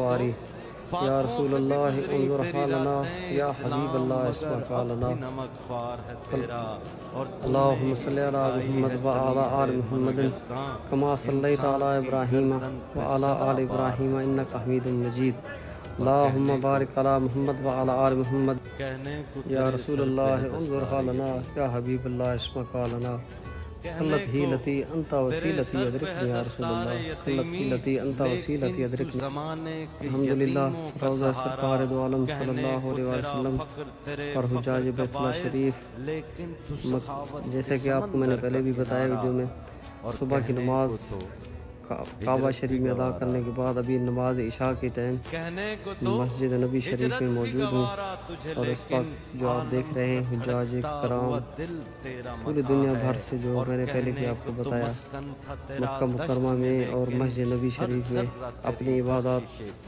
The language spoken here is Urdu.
الباری یا رسول اللہ انظر حالنا یا حبیب اللہ اسمع قالنا اللہم صلی علی محمد وعلی آل محمد کما صلیت علی ابراہیم وعلی آل ابراہیم انک حمید مجید اللہم بارک علی محمد وعلی آل محمد یا رسول اللہ انظر حالنا یا حبیب اللہ اسمع قالنا قلت حیلتی انت وسیلتی ادرکنی یا رسول اللہ قلت حیلتی انت وسیلتی ادرکنی الحمدللہ روضہ سرکار دو عالم صلی اللہ علیہ وسلم اور حجاج بیت اللہ شریف جیسے کہ آپ کو میں نے پہلے بھی بتایا ویڈیو میں صبح کی نماز کعبہ شریف میں ادا کرنے کے بعد ابھی نماز عشاء کے ٹائم مسجد نبی شریف میں موجود ہوں اور اس وقت جو آپ دیکھ رہے ہیں حجاج کرام پوری دنیا بھر سے جو میں نے پہلے بھی آپ کو بتایا مکہ مکرمہ میں اور مسجد نبی شریف میں اپنی عبادات